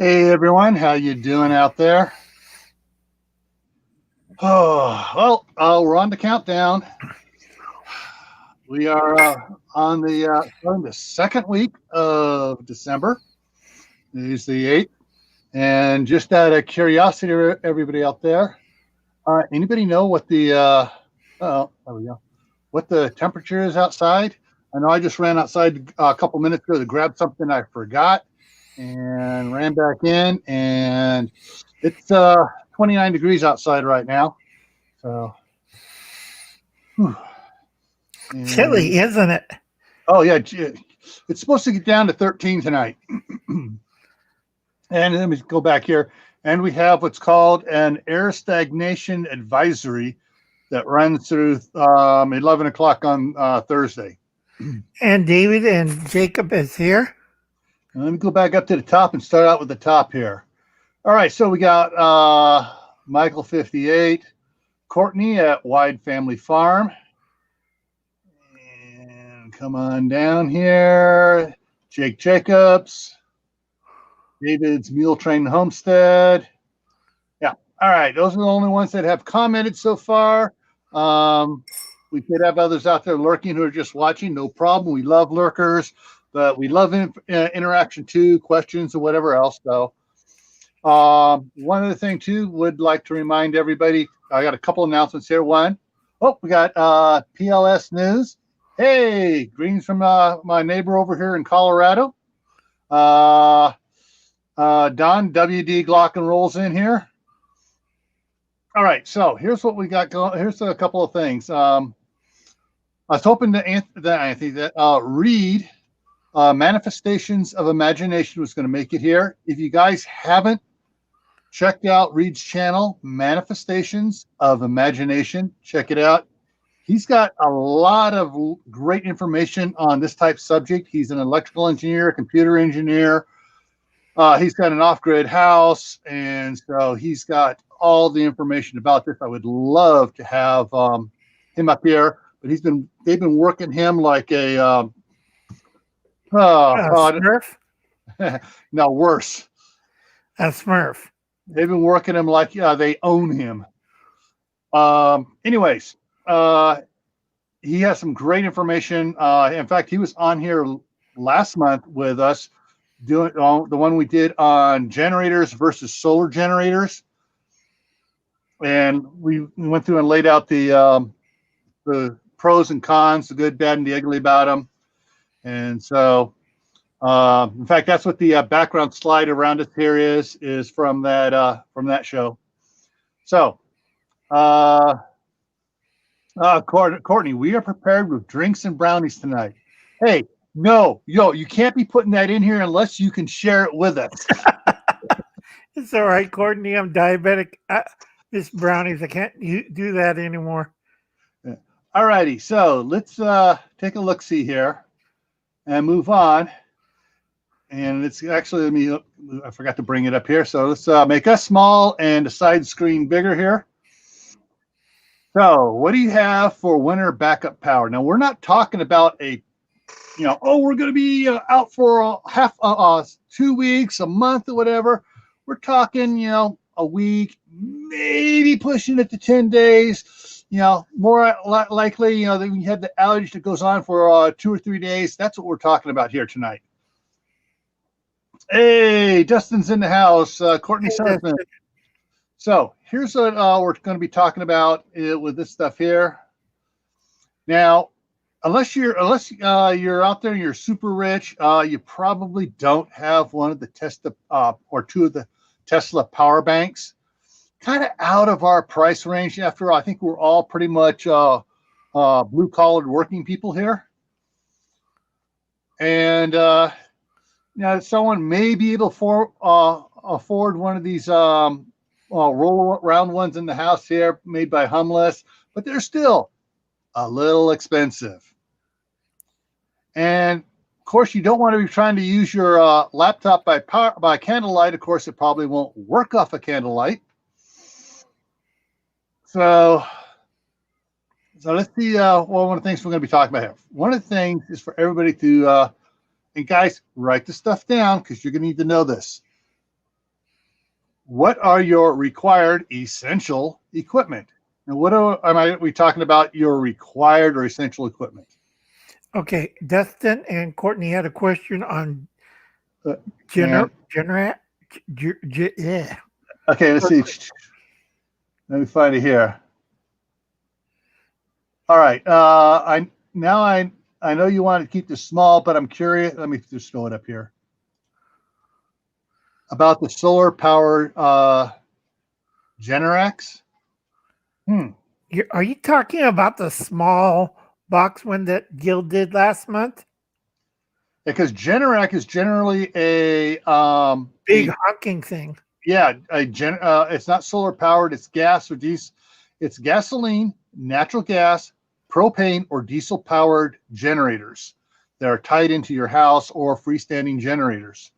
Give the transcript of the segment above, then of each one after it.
Hey everyone, how you doing out there? Oh, well, we're on the countdown. We are on starting the second week of December. It is the 8th. And just out of curiosity, everybody out there, anybody know what there we go, what the temperature is outside? I know I just ran outside a couple minutes ago to grab something I forgot and ran back in, and it's 29 degrees outside right now. So, chilly, isn't it? Oh yeah, it's supposed to get down to 13 tonight. And let me go back here, and we have what's called an air stagnation advisory that runs through 11 o'clock on Thursday. And David and Jacob is here. Let me go back up to the top and start out with the top here. All right, so we got Michael 58, Courtney at Wide Family Farm. And come on down here. Jake Jacobs, David's Mule Train Homestead. Yeah. All right. Those are the only ones that have commented so far. We could have others out there lurking who are just watching. No problem. We love lurkers, but we love interaction too, questions or whatever else. So one other thing too, would like to remind everybody, I got a couple announcements here. One, we got PLS News. Hey, greetings from my neighbor over here in Colorado. Don WD Glock rolls in here. All right, so here's what we got going. Here's a couple of things. I was hoping that Anthony that Read Manifestations of Imagination was going to make it here. If you guys haven't checked out Reed's channel, Manifestations of Imagination, check it out. He's got a lot of great information on this type of subject. He's an electrical engineer, computer engineer. He's got an off-grid house, and so he's got all the information about this. I would love to have him up here, but they've been working him like a Smurf? No, worse. A Smurf. They've been working him like they own him. Anyways, he has some great information. In fact, he was on here last month with us doing the one we did on generators versus solar generators, and we went through and laid out the pros and cons, the good, bad, and the ugly about them. And so, in fact, that's what the background slide around us here is from that show. So, Courtney, we are prepared with drinks and brownies tonight. Hey, no, you can't be putting that in here unless you can share it with us. It's all right, Courtney. I'm diabetic. This brownies, I can't do that anymore. All righty, so let's take a look-see here and move on. And it's actually, I forgot to bring it up here. So let's make us small and the side screen bigger here. So what do you have for winter backup power? Now, we're not talking about we're going to be out for 2 weeks, a month, or whatever. We're talking, a week, maybe pushing it to 10 days. More likely, that we had the outage that goes on for 2 or 3 days. That's what we're talking about here tonight. Hey, Dustin's in the house. Courtney Sussman. So here's what we're going to be talking about with this stuff here. Now, unless you're out there and you're super rich, you probably don't have one of the Tesla or two of the Tesla power banks. Kind of out of our price range. After all, I think we're all pretty much blue-collared working people here, and someone may be able to afford one of these roll around ones in the house here made by Humless, but they're still a little expensive. And of course, you don't want to be trying to use your laptop by candlelight. Of course, it probably won't work off a candlelight. So let's see. One of the things we're going to be talking about here. One of the things is for everybody to, and guys, write the stuff down because you're going to need to know this. What are your required essential equipment? And what are we talking about? Your required or essential equipment? Okay, Dustin and Courtney had a question on And yeah. okay, let's see. Let me find it here. All right. I know you want to keep this small, but I'm curious. Let me just throw it up here. About the solar powered Generac. Are you talking about the small box one that Gil did last month? Because Generac is generally a big honking thing. Yeah, it's not solar powered. It's gas or diesel. It's gasoline, natural gas, propane, or diesel powered generators that are tied into your house or freestanding generators.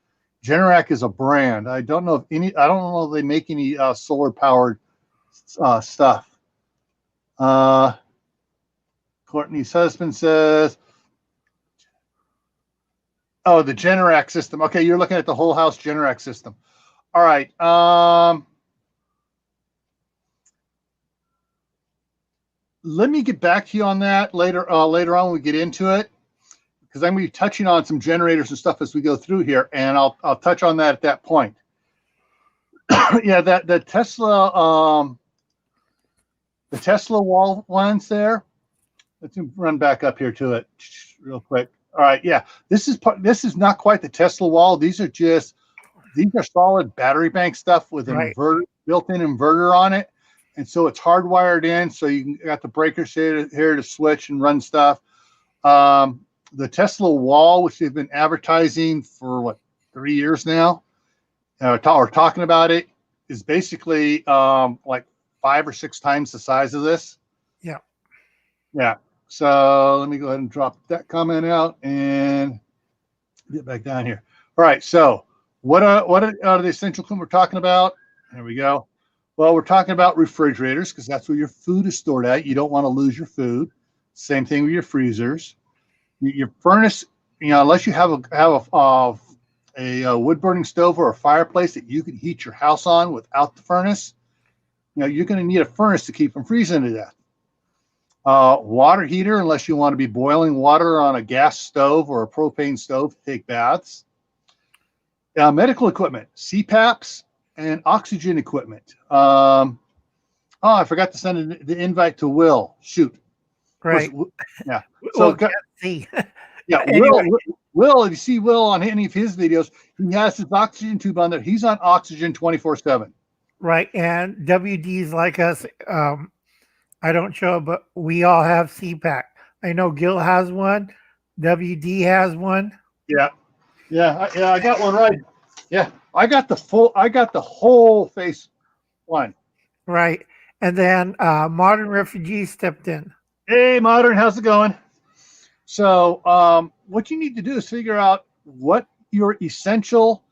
Generac is a brand. I don't know if they make any solar powered stuff. Courtney's husband says, oh, the Generac system. Okay, you're looking at the whole house Generac system. All right. Let me get back to you on that later on when we get into it, because I'm going to be touching on some generators and stuff as we go through here, and I'll touch on that at that point. Yeah, the Tesla wall ones there. Let's run back up here to it real quick. All right, yeah, this is not quite the Tesla wall. These are solid battery bank stuff with an built-in inverter on it, and so it's hardwired in. So you got the breakers here to switch and run stuff. The Tesla wall, which they've been advertising for 3 years now, or talking about it, is basically like 5 or 6 times the size of this. Yeah. So let me go ahead and drop that comment out and get back down here. All right. So what are the essential equipment we're talking about? There we go. Well, we're talking about refrigerators because that's where your food is stored at. You don't want to lose your food. Same thing with your freezers. Your furnace, unless you have a wood burning stove or a fireplace that you can heat your house on without the furnace, you're going to need a furnace to keep from freezing to death. Water heater, unless you want to be boiling water on a gas stove or a propane stove to take baths. Medical equipment, CPAPs, and oxygen equipment. I forgot to send the invite to Will. Shoot. Right. Yeah. So, see. Yeah, anyway. Will, if you see Will on any of his videos, he has his oxygen tube on there. He's on oxygen 24/7. Right. And WDs like us, I don't show, but we all have CPAP. I know Gil has one. WD has one. Yeah. I got one right. Yeah, I got the whole face one. Right. And then Modern Refugee stepped in. Hey, Modern, how's it going? So what you need to do is figure out what your essential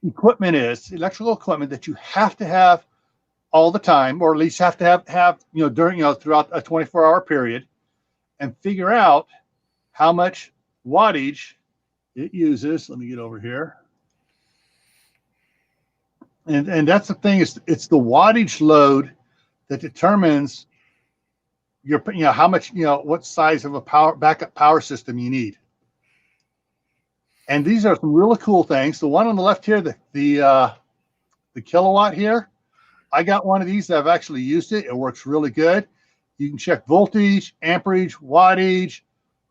equipment is, electrical equipment that you have to have all the time, or at least have to have during throughout a 24-hour period, and figure out how much wattage it uses. Let me get over here. And that's the thing, it's the wattage load that determines your how much what size of a backup power system you need. And these are some really cool things. The one on the left here, the kilowatt here, I got one of these. I've actually used it. It works really good. You can check voltage, amperage, wattage,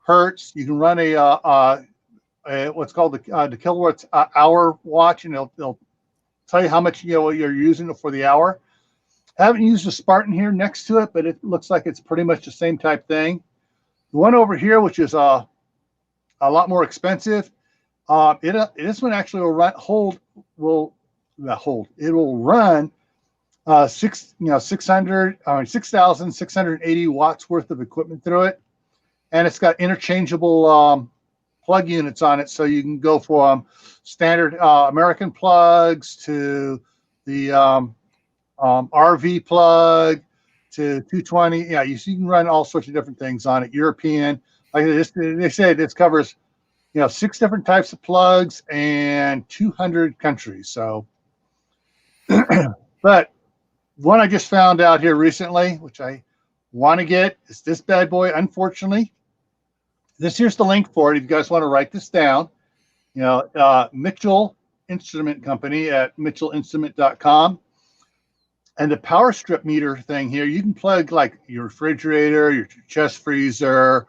hertz. You can run a what's called the kilowatts hour watch, and it'll tell you how much you're using for the hour. I haven't used a Spartan here next to it, but it looks like it's pretty much the same type thing. The one over here, which is a lot more expensive, this one actually will run 6,680 watts worth of equipment through it, and it's got interchangeable plug units on it, so you can go from standard American plugs to the RV plug to 220. Yeah, you can run all sorts of different things on it. European, like they say, this covers 6 different types of plugs and 200 countries. So But one I just found out here recently, which I want to get, is this bad boy. Unfortunately, here's the link for it. If you guys want to write this down, Mitchell Instrument Company at mitchellinstrument.com. And the power strip meter thing here, you can plug like your refrigerator, your chest freezer,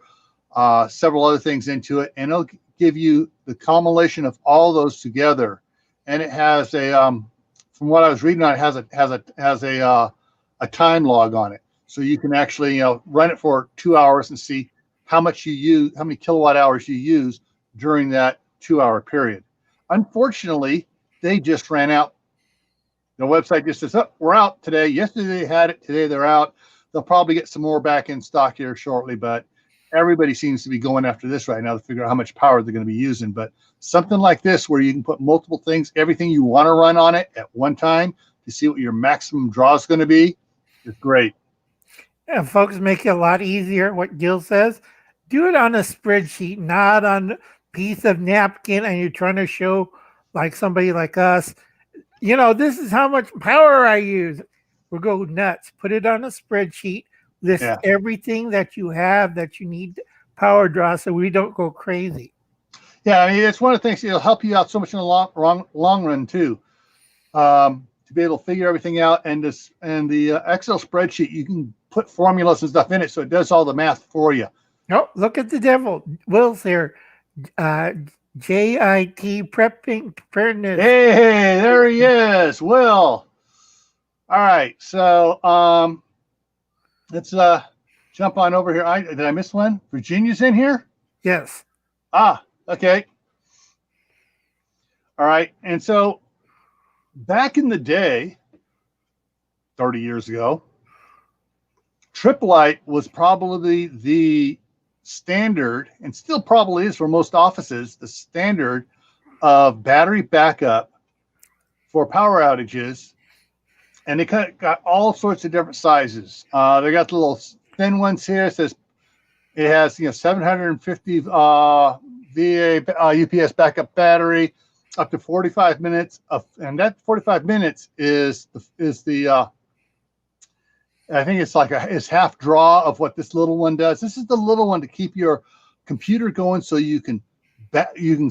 several other things into it, and it'll give you the culmination of all those together. And it has a, from what I was reading on, it has a time log on it, so you can actually run it for 2 hours and see how much you use, how many kilowatt hours you use during that 2-hour period. Unfortunately, they just ran out. The website just says, "Oh, we're out today." Yesterday they had it. Today they're out. They'll probably get some more back in stock here shortly, but everybody seems to be going after this right now to figure out how much power they're going to be using. But something like this, where you can put multiple things, everything you want to run on it at one time to see what your maximum draw is going to be, is great. And folks, make it a lot easier. What Gil says, do it on a spreadsheet, not on a piece of napkin, and you're trying to show like somebody like us, this is how much power I use. We'll go nuts. Put it on a spreadsheet. List everything that you have that you need power draw, so we don't go crazy. Yeah, I mean, it's one of the things. It'll help you out so much in the long run too, to be able to figure everything out. And the Excel spreadsheet, you can put formulas and stuff in it, so it does all the math for you. Oh, look at the devil. Will's here. JIT preparedness. Hey, there he is, Will. All right, so let's jump on over here. Did I miss one? Virginia's in here? Yes. Okay. All right, and so back in the day, 30 years ago, Triple Light was probably the standard, and still probably is for most offices, the standard of battery backup for power outages. And they got all sorts of different sizes. They got the little thin ones here. It says it has 750 VA UPS backup battery, up to 45 minutes and that 45 minutes is the I think it's like it's half draw of what this little one does. This is the little one to keep your computer going, so you can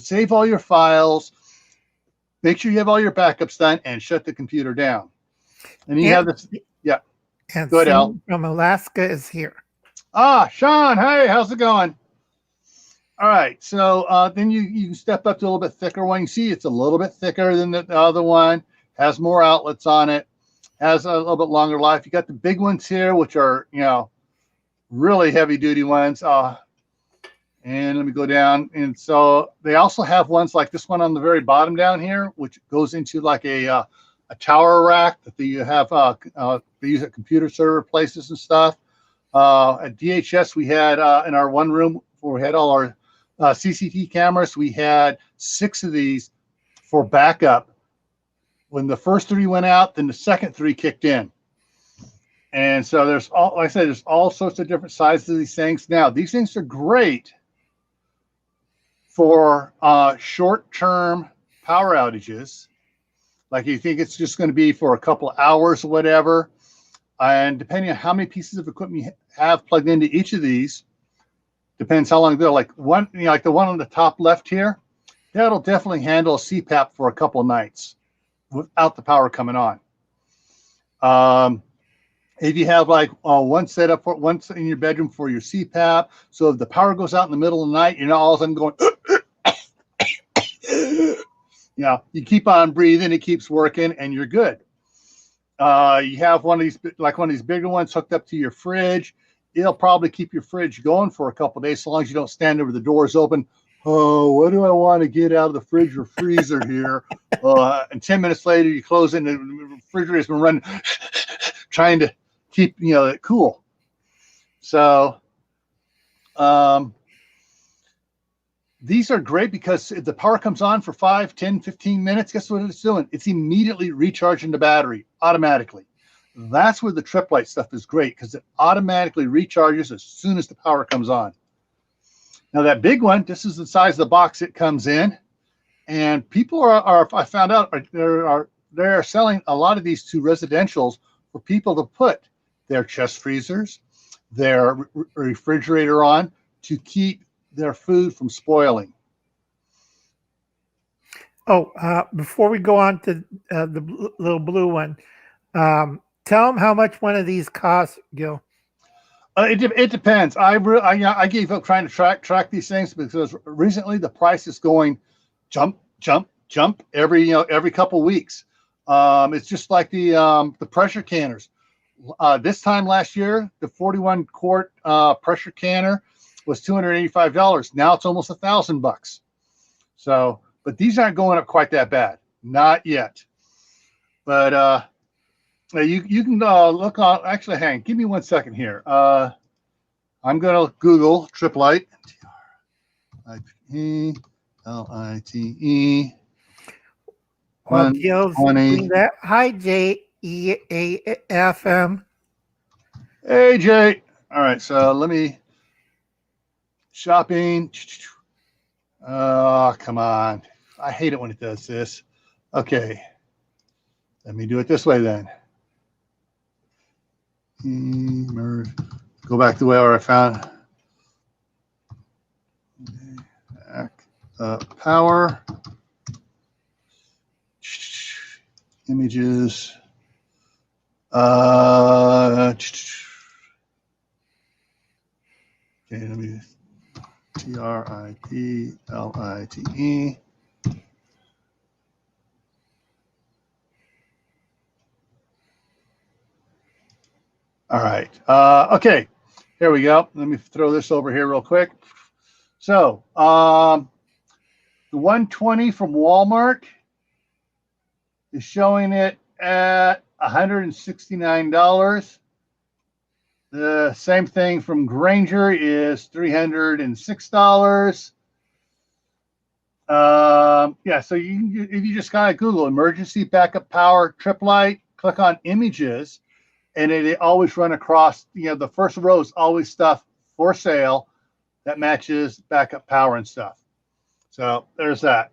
save all your files, make sure you have all your backups done, and shut the computer down. And you have this, yeah. And go ahead, Al. From Alaska is here. Sean, hey, how's it going? All right, so then you can step up to a little bit thicker one. You see, it's a little bit thicker than the other one. Has more outlets on it. Has a little bit longer life. You got the big ones here, which are really heavy duty ones. And let me go down. And so they also have ones like this one on the very bottom down here, which goes into like a tower rack that they have. They use at computer server places and stuff. At DHS, we had in our one room where we had all our CCTV cameras, we had 6 of these for backup. When the first 3 went out, then the second 3 kicked in. And so there's all sorts of different sizes of these things. Now, these things are great for short-term power outages. Like you think it's just going to be for a couple of hours or whatever. And depending on how many pieces of equipment you have plugged into each of these, depends how long they're like one, like the one on the top left here, that'll definitely handle a CPAP for a couple of nights without the power coming on. If you have like one set up for one in your bedroom for your CPAP, so if the power goes out in the middle of the night, you're not all of a sudden going, you keep on breathing, it keeps working, and you're good. You have one of these bigger ones hooked up to your fridge. It'll probably keep your fridge going for a couple of days, so long as you don't stand over the doors open. Oh, what do I want to get out of the fridge or freezer here? And 10 minutes later, you close it, and the refrigerator's been running, trying to keep it cool. So these are great because if the power comes on for 5, 10, 15 minutes, guess what it's doing? It's immediately recharging the battery automatically. That's where the Triple Light stuff is great, because it automatically recharges as soon as the power comes on. Now that big one, this is the size of the box it comes in, and people I found out, there are they're selling a lot of these to residentials for people to put their chest freezers, their refrigerator on to keep their food from spoiling. Oh, before we go on to the little blue one, tell them how much one of these costs, Gil. It depends. I gave up trying to track these things because recently the price is going jump every couple weeks. It's just like the pressure canners. This time last year, the 41 quart pressure canner was $285. Now it's almost $1,000. So, but these aren't going up quite that bad, not yet. But you can look on. Actually, hang. Give me 1 second here. I'm gonna Google Triplite. Tripelite. Well, Gil's doing that. Hi, JEAFM. Hey, Jay. All right, so let me shopping. Oh, come on. I hate it when it does this. Okay. Let me do it this way then. Go back to where I found power images. Okay, let me TRIPLITE. All right. Okay. Here we go. Let me throw this over here real quick. So the 120 from Walmart is showing it at $169. The same thing from Granger is $306. Yeah, so if you just kind of Google emergency backup power Triplite, click on images, and it always run across, the first row is always stuff for sale that matches backup power and stuff. So there's that.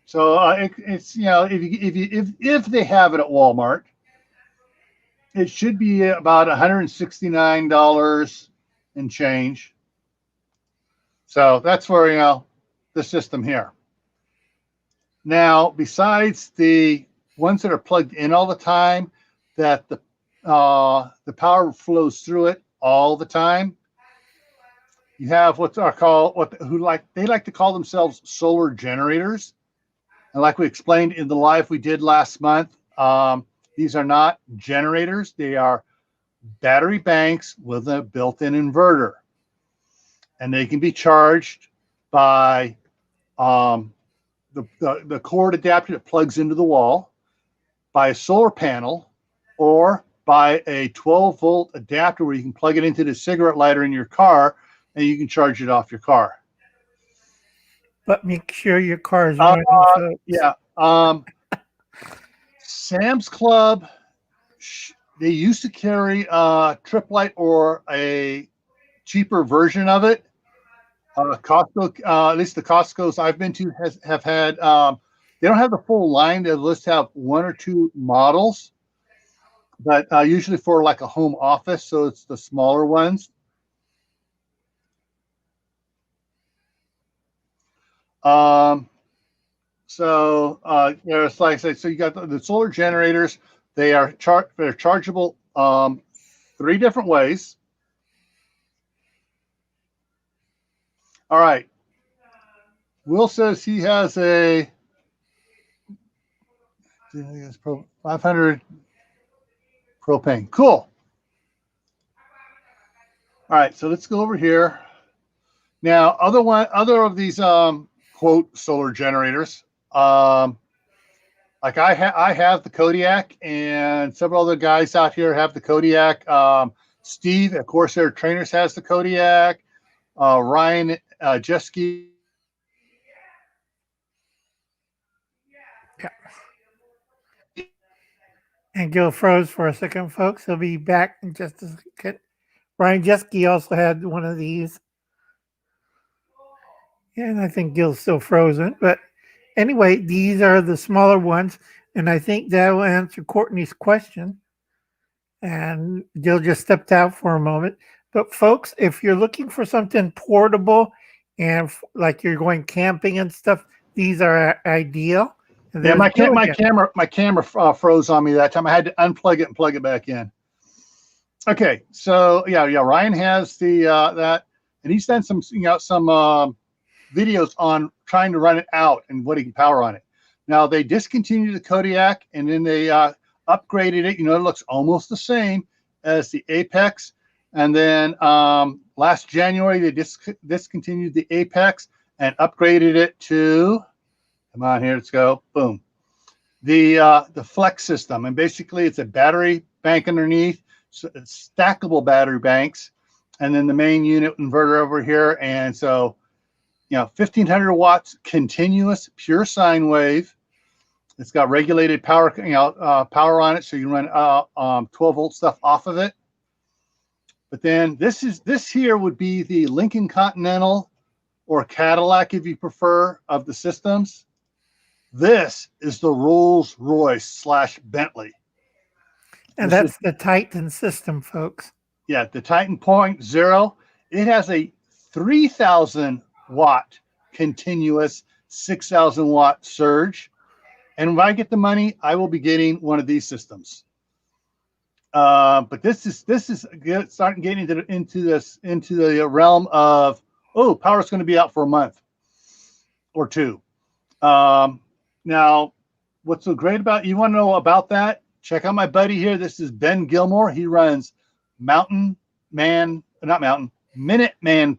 So it's if they have it at Walmart, it should be about $169 and change. So that's for the system here. Now, besides the ones that are plugged in all the time, that the power flows through it all the time, you have they like to call themselves solar generators. And like we explained in the live we did last month, these are not generators. They are battery banks with a built-in inverter. And they can be charged by the cord adapter that plugs into the wall, by a solar panel, or by a 12-volt adapter where you can plug it into the cigarette lighter in your car and you can charge it off your car. But make sure your car is running. Yeah. Sam's Club, they used to carry a Triplite or a cheaper version of it. Costco, at least the Costco's I've been to have had, they don't have the full line. They just have one or two models, but usually for like a home office. So it's the smaller ones. It's like I said, so you got the solar generators. They're chargeable 3 different ways. All right. Will says he has a 500 propane. Cool. All right, so let's go over here. Now, other of these quote solar generators, like I have the Kodiak, and several other guys out here have the Kodiak. Steve at Corsair Trainers has the Kodiak. Ryan Jeski. And Gil froze for a second, folks. He'll be back in just a second. Ryan Jeski also had one of these. Yeah, and I think Gil's still frozen. But anyway, these are the smaller ones. And I think that will answer Courtney's question. And Jill just stepped out for a moment. But folks, if you're looking for something portable and like you're going camping and stuff, these are ideal. And Yeah, my Jill again. camera froze on me that time. I had to unplug it and plug it back in. Okay, so yeah, Ryan has the that, and he's done some videos on trying to run it out and what he can power on it. Now they discontinued the Kodiak, and then they upgraded it. You know, it looks almost the same as the Apex. And then last January they discontinued the Apex and upgraded it to, come on here, let's go, boom, the Flex system. And basically it's a battery bank underneath, so stackable battery banks, and then the main unit inverter over here. And so, 1,500 watts continuous pure sine wave. It's got regulated power, power on it, so you can run 12 volt stuff off of it. But then this here would be the Lincoln Continental or Cadillac, if you prefer, of the systems. This is the Rolls-Royce / Bentley. And that's the Titan system, folks. Yeah, the Titan 0.0. It has a 3,000 watt continuous 6,000 watt surge. And when I get the money, I will be getting one of these systems. But this is starting getting into the realm of, oh, power's going to be out for a month or two. Now, what's so great about, you want to know about that? Check out my buddy here. This is Ben Gilmore. He runs Minuteman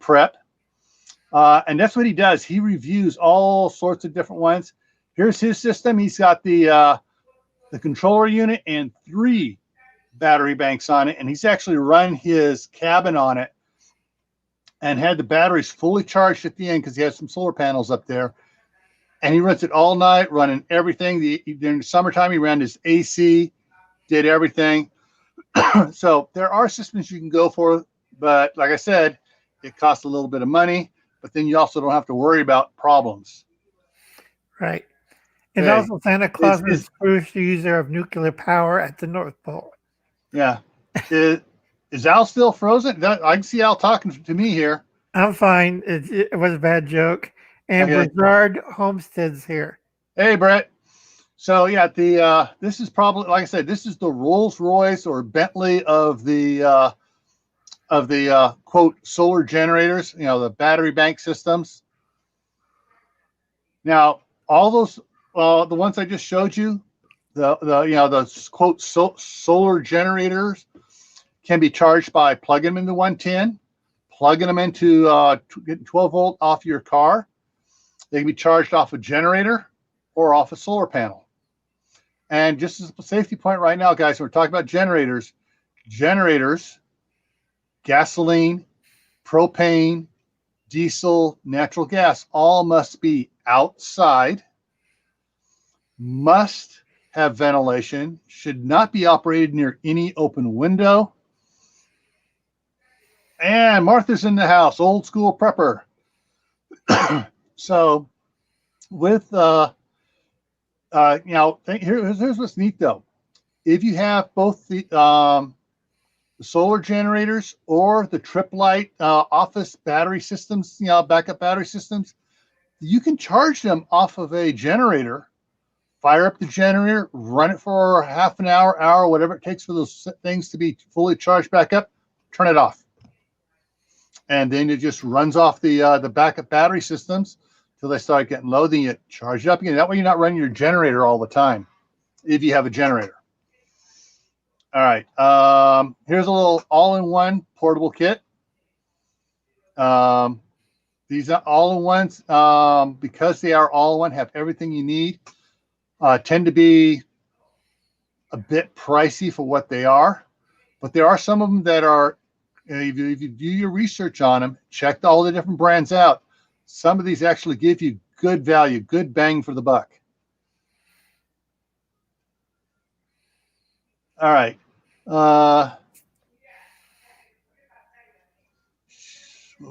Prep. And that's what he does. He reviews all sorts of different ones. Here's his system. He's got the controller unit and 3 battery banks on it. And he's actually run his cabin on it and had the batteries fully charged at the end because he has some solar panels up there. And he runs it all night, running everything. During the summertime, he ran his AC, did everything. So there are systems you can go for, but like I said, it costs a little bit of money, but then you also don't have to worry about problems. Right. And also Santa Claus is the first user of nuclear power at the North Pole. Yeah. Is Al still frozen? I can see Al talking to me here. I'm fine. It was a bad joke. And Bernard Homestead's here. Hey, Brett. So yeah, this is probably, like I said, this is the Rolls-Royce or Bentley of the quote solar generators. The battery bank systems. Now, all those the ones I just showed you, the quote solar generators can be charged by plugging them into 110, plugging them into getting 12 volt off your car. They can be charged off a generator or off a solar panel. And just as a safety point right now, guys, we're talking about generators, gasoline, propane, diesel, natural gas, all must be outside, must have ventilation, should not be operated near any open window. And Martha's in the house, old school prepper. So with, here's what's neat though. If you have both the solar generators or the Triplite office battery systems, backup battery systems, you can charge them off of a generator, fire up the generator, run it for half an hour, whatever it takes for those things to be fully charged back up, turn it off. And then it just runs off the backup battery systems till they start getting low. Then you charge it up again. That way you're not running your generator all the time if you have a generator. All right. Here's a little all-in-one portable kit. These are all-in-ones because they are all-in-one, have everything you need. Tend to be a bit pricey for what they are, but there are some of them that are, if you do your research on them, check all the different brands out. Some of these actually give you good value, good bang for the buck. All right. What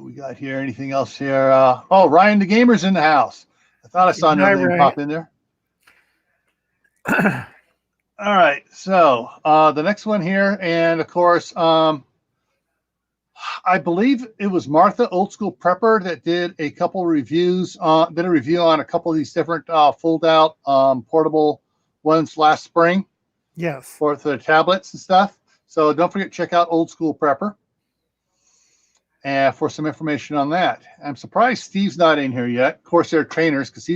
we got here? Anything else here? Oh, Ryan the Gamer's in the house. I thought I saw another name pop in there. All right, so the next one here, and of course, I believe it was Martha, Old School Prepper, that did a couple reviews, did a review on a couple of these different fold-out portable ones last spring Yes. for the tablets and stuff. So don't forget to check out Old School Prepper and for some information on that. I'm surprised Steve's not in here yet. Corsair Trainers, because he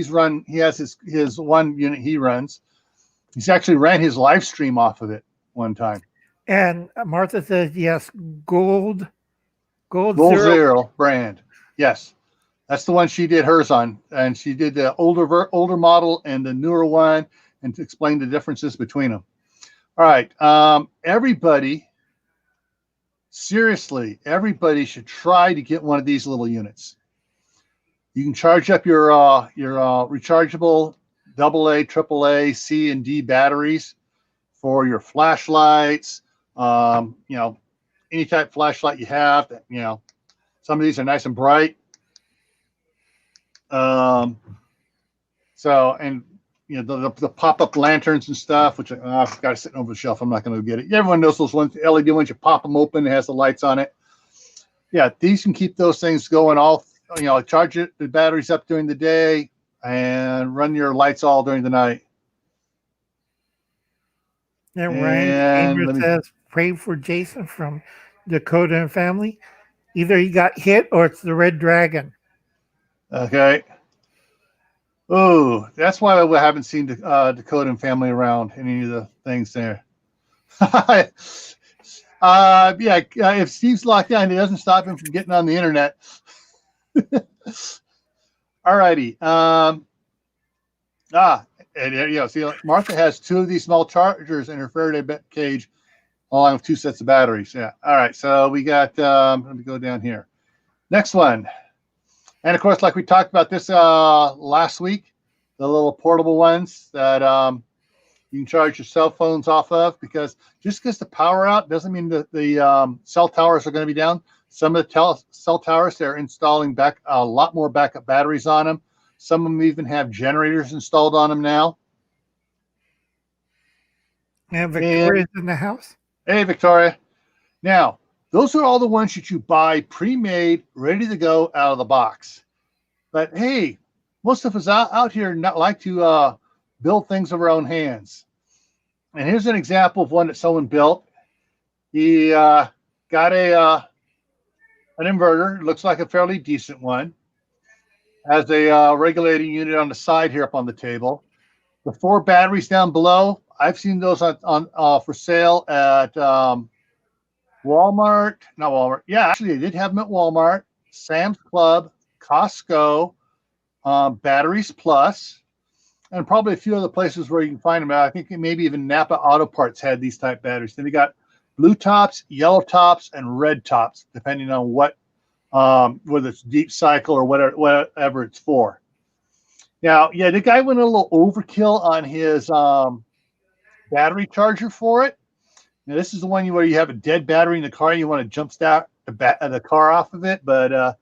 has his one unit he runs. He's actually ran his live stream off of it one time. And Martha says yes, Gold Zero brand. Yes, that's the one she did hers on, and she did the older model and the newer one, and to explain the differences between them. All right, everybody, seriously, everybody should try to get one of these little units. You can charge up your rechargeable AA, AAA, C, and D batteries for your flashlights. Any type of flashlight you have. Some of these are nice and bright. The pop-up lanterns and stuff, which I've got it sitting over the shelf. I'm not going to get it. Everyone knows those ones, the LED ones. You pop them open, it has the lights on it. Yeah, these can keep those things going all. Charge the batteries up during the day and run your lights all during the night. And Ryan says, pray for Jason from Dakota and family. Either he got hit or it's the Red Dragon. Okay. Oh, that's why we haven't seen Dakota and family around any of the things there. If Steve's locked down, it doesn't stop him from getting on the internet. All righty. See, Martha has two of these small chargers in her Faraday cage, along with two sets of batteries. Yeah. All right. So we got. Let me go down here. Next one, and of course, like we talked about this last week, the little portable ones that you can charge your cell phones off of, because just because the power out doesn't mean that the cell towers are going to be down. Some of the cell towers, they're installing a lot more backup batteries on them. Some of them even have generators installed on them now. And Victoria's in the house. Hey, Victoria. Now, those are all the ones that you buy pre-made, ready to go out of the box. But hey, most of us out here not like to build things with our own hands. And here's an example of one that someone built. He got an inverter. It looks like a fairly decent one. Has a regulating unit on the side here up on the table. The 4 batteries down below, I've seen those on for sale at Walmart. Not Walmart. Yeah, actually, they did have them at Walmart, Sam's Club, Costco, Batteries Plus, and probably a few other places where you can find them. I think maybe even Napa Auto Parts had these type batteries. Then they got blue tops, yellow tops, and red tops, depending on what, whether it's deep cycle or whatever it's for. Now, yeah, the guy went a little overkill on his battery charger for it. Now, this is the one where you have a dead battery in the car and you want to jump start the car off of it. But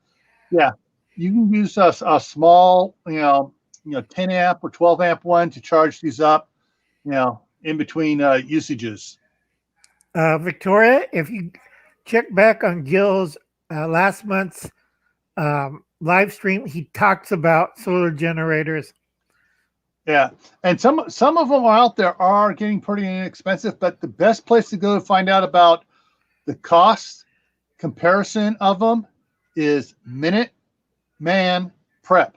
yeah, you can use a small, 10 amp or 12 amp one to charge these up, in between usages. Victoria, if you check back on Gil's last month's live stream, he talks about solar generators. Yeah, and some of them out there are getting pretty inexpensive, but the best place to go to find out about the cost comparison of them is Minute Man Prep,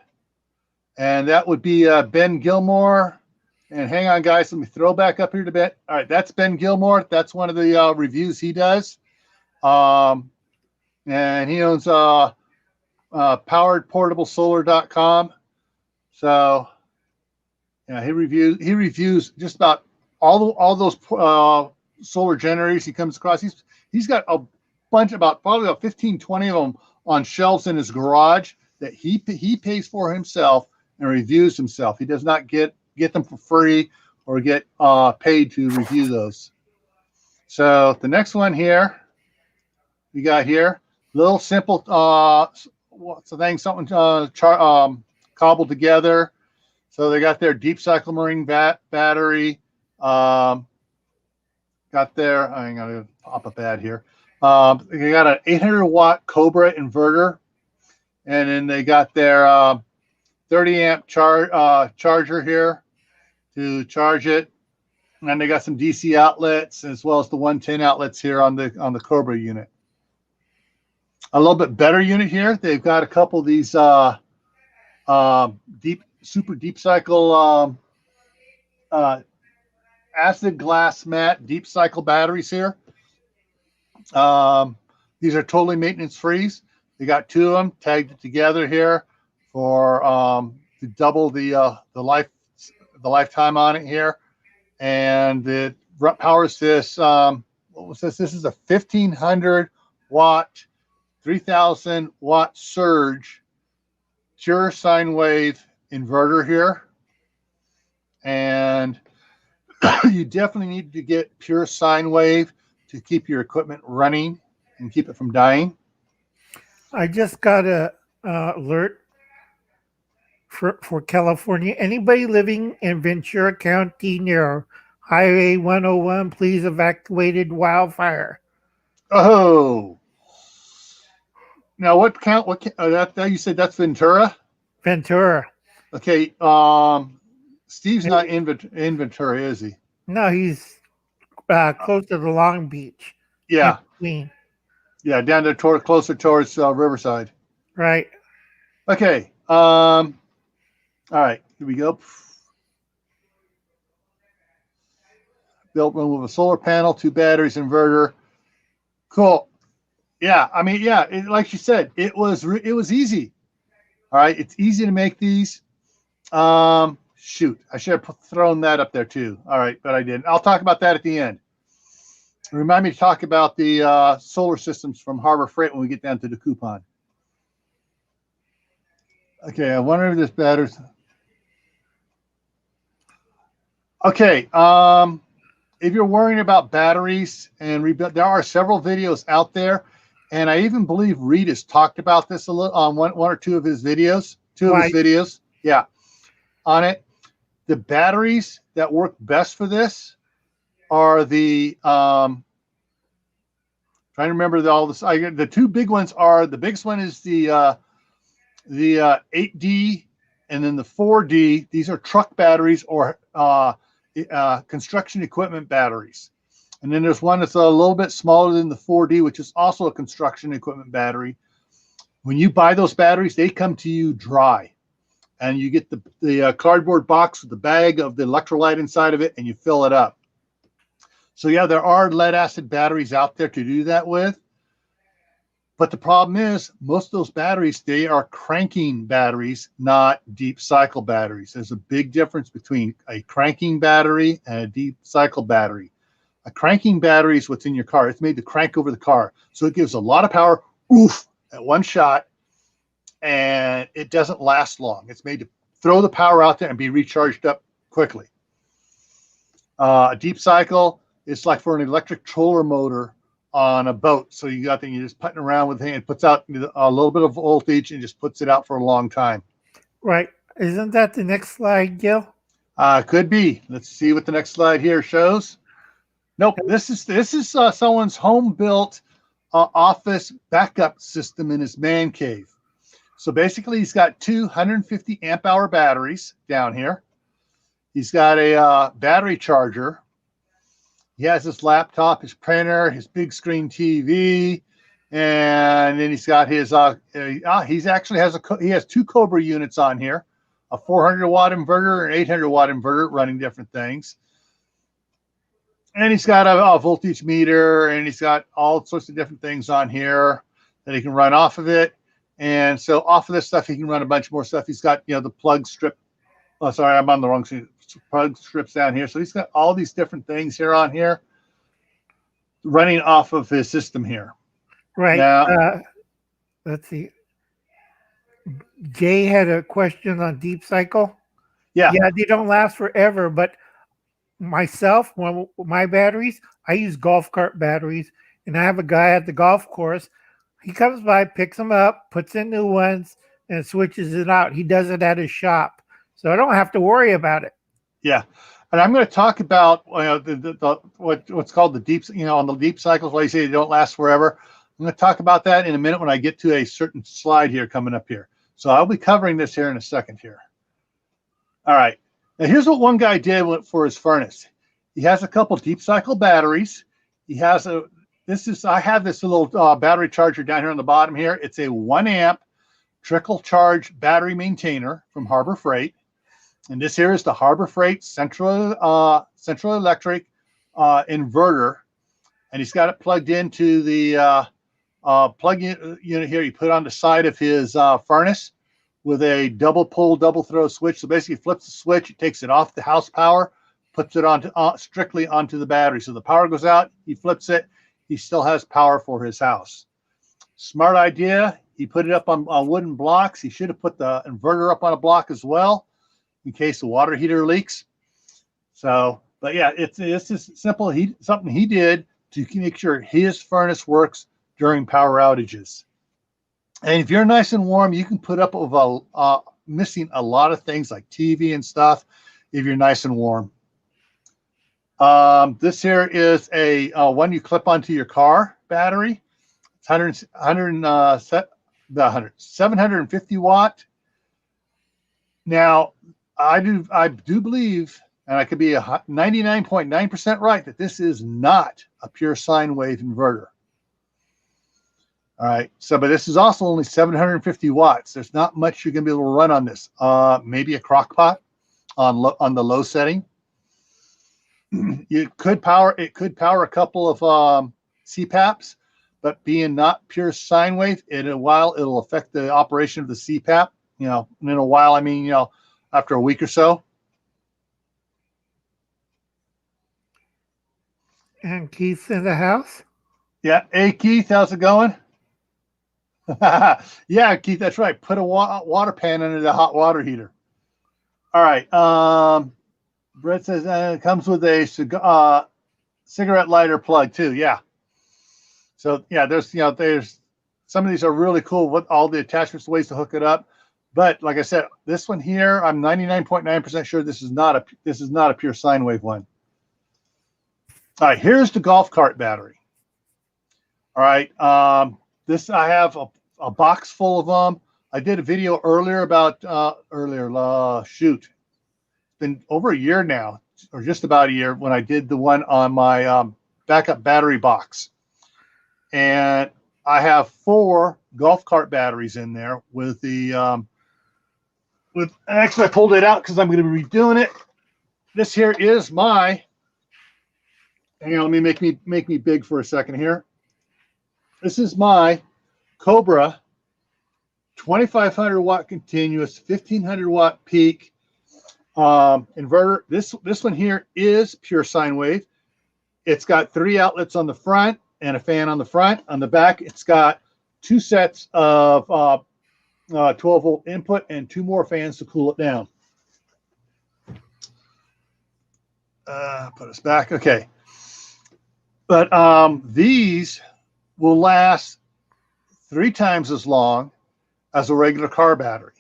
and that would be Ben Gilmore. And hang on, guys, let me throw back up here a bit. All right, that's Ben Gilmore. That's one of the reviews he does, and he owns poweredportablesolar.com. So yeah, he reviews just about all those solar generators he comes across. He's got a bunch, probably about 15, 20 of them on shelves in his garage that he pays for himself and reviews himself. He does not get them for free or get paid to review those. So the next one here, we got here, little simple what's the thing? Something cobbled together. So they got their deep cycle marine battery. Got their, I'm going to pop up ad here. They got an 800 watt Cobra inverter. And then they got their 30 amp charger here to charge it. And they got some DC outlets as well as the 110 outlets here on the Cobra unit. A little bit better unit here. They've got a couple of these super deep cycle acid glass matte deep cycle batteries here. These are totally maintenance free. They got two of them tagged together here for to double the lifetime on it here, and it powers this. What was this? This is a 1500 watt, 3000 watt surge pure sine wave inverter here, and you definitely need to get pure sine wave to keep your equipment running and keep it from dying. I just got a alert for California. Anybody living in Ventura County near Highway 101, please evacuated wildfire. Oh, now what count? That you said that's Ventura? Ventura. Okay. Steve's not in Ventura, is he? No, he's close to the Long Beach. Yeah. Queen. Yeah, down there closer towards Riverside. Right. Okay. All right. Here we go. Built one with a solar panel, 2 batteries, inverter. Cool. Yeah. I mean, yeah. Like you said, it was easy. All right. It's easy to make these. Shoot, I should have thrown that up there too. All right, but I didn't. I'll talk about that at the end. Remind me to talk about the solar systems from Harbor Freight when we get down to the coupon. Okay, I wonder if this batteries. Okay, if you're worrying about batteries and rebuild, there are several videos out there, and I even believe Reed has talked about this a little on one or two of his videos. Yeah, on it. The batteries that work best for this are the trying to remember all this. The two big ones are, the biggest one is the 8D and then the 4D. These are truck batteries or construction equipment batteries. And then there's one that's a little bit smaller than the 4D, which is also a construction equipment battery. When you buy those batteries, they come to you dry. And you get the cardboard box with the bag of the electrolyte inside of it, and you fill it up. So yeah, there are lead acid batteries out there to do that with. But the problem is, most of those batteries, they are cranking batteries, not deep cycle batteries. There's a big difference between a cranking battery and a deep cycle battery. A cranking battery is what's in your car. It's made to crank over the car. So it gives a lot of power, oof, at one shot. And it doesn't last long. It's made to throw the power out there and be recharged up quickly. A deep cycle is like for an electric troller motor on a boat. So you got you're just putting around with it. It puts out a little bit of voltage and just puts it out for a long time. Right. Isn't that the next slide, Gil? Could be. Let's see what the next slide here shows. Nope. This is someone's home built office backup system in his man cave. So basically, he's got 250 amp hour batteries down here. He's got a battery charger. He has his laptop, his printer, his big screen TV, and then he's got his. He has 2 Cobra units on here, a 400 watt inverter and 800 watt inverter running different things. And he's got a voltage meter, and he's got all sorts of different things on here that he can run off of it. And so off of this stuff, he can run a bunch more stuff. He's got, the plug strip. Oh, sorry, I'm on the wrong screen. Plug strips down here. So he's got all these different things here on here running off of his system here. Right. Now, let's see. Jay had a question on deep cycle. Yeah. Yeah, they don't last forever, but myself, my batteries, I use golf cart batteries, and I have a guy at the golf course. He comes by, picks them up, puts in new ones, and switches it out. He does it at his shop. so I don't have to worry about it. Yeah. And I'm going to talk about what's called the deep, on the deep cycles, why you say they don't last forever. I'm going to talk about that in a minute when I get to a certain slide here coming up here. So I'll be covering this here in a second here. All right. Now here's what one guy did for his furnace. He has a couple deep cycle batteries. He has I have this little battery charger down here on the bottom here. It's a 1 amp trickle charge battery maintainer from Harbor Freight. And this here is the Harbor Freight Central Electric inverter. And he's got it plugged into the plug-in unit here. You put on the side of his furnace with a double pull, double throw switch. So basically, flips the switch, it takes it off the house power, puts it onto strictly onto the battery. So the power goes out, he flips it, he still has power for his house. Smart idea. He put it up on wooden blocks. He should have put the inverter up on a block as well, in case the water heater leaks. So, but yeah, it's just simple. Something he did to make sure his furnace works during power outages. And if you're nice and warm, you can put up with missing a lot of things like TV and stuff if you're nice and warm. This here is a one you clip onto your car battery. It's 750 watt. Now, I do believe, and I could be 99.9% right, that this is not a pure sine wave inverter. All right, so but this is also only 750 watts. There's not much you're going to be able to run on this. Maybe a crock pot on the low setting. It could power a couple of CPAPs, but being not pure sine wave, in a while it'll affect the operation of the CPAP. And in a while, I mean, after a week or so. And Keith's in the house. Yeah. Hey, Keith, how's it going? Yeah, Keith, that's right. Put a water pan under the hot water heater. All right. Brett says it comes with a cigarette lighter plug too. Yeah. So yeah, there's some of these are really cool with all the attachments, ways to hook it up. But like I said, this one here, I'm 99.9% sure this is not a pure sine wave one. All right, here's the golf cart battery. All right, this I have a box full of them. I did a video earlier about shoot, it's been over a year now, or just about a year, when I did the one on my backup battery box, and I have 4 golf cart batteries in there with the actually I pulled it out because I'm going to be redoing it. This here is my. Hang on, let me make me big for a second here. This is my Cobra 2500 watt continuous, 1500 watt peak inverter. This one here is pure sine wave. It's got 3 outlets on the front and a fan on the front. On the back, it's got 2 sets of 12-volt input and 2 more fans to cool it down. Put us back. Okay. But these will last 3 times as long as a regular car battery.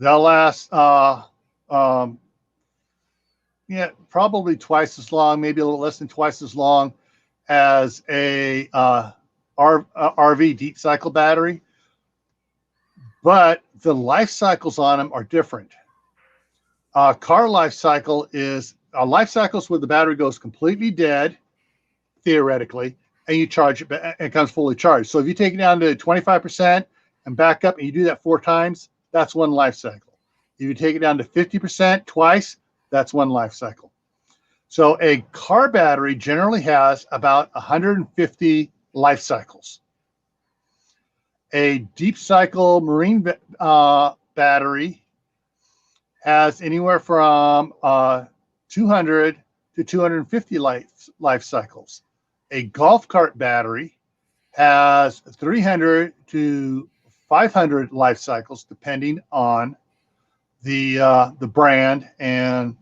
They'll last, probably twice as long, maybe a little less than twice as long as a RV deep cycle battery. But the life cycles on them are different. Car life cycle is where the battery goes completely dead, theoretically, and you charge it, and it comes fully charged. So if you take it down to 25% and back up, and you do that 4 times, that's 1 life cycle. If you take it down to 50% twice, that's 1 life cycle. So a car battery generally has about 150 life cycles. A deep cycle marine battery has anywhere from 200 to 250 life cycles. A golf cart battery has 300 to 500 life cycles, depending on the brand and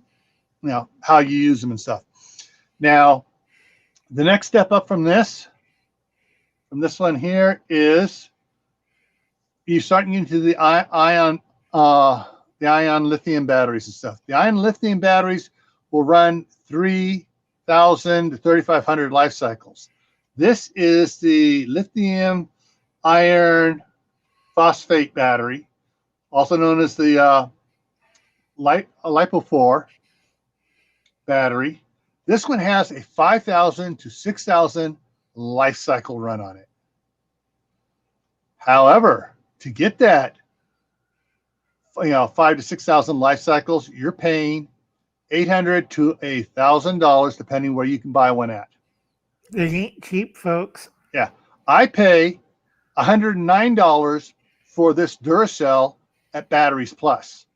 how you use them and stuff. Now, the next step up from this one here is you start into the the ion lithium batteries and stuff. The ion lithium batteries will run 3,000 to 3,500 life cycles. This is the lithium iron phosphate battery, also known as the LiPo4 battery. This one has a 5,000 to 6,000 life cycle run on it. However, to get that, 5,000 to 6,000 life cycles, you're paying $800 to $1,000, depending where you can buy one at. They ain't cheap, folks. Yeah, I pay $109 for this Duracell at Batteries Plus.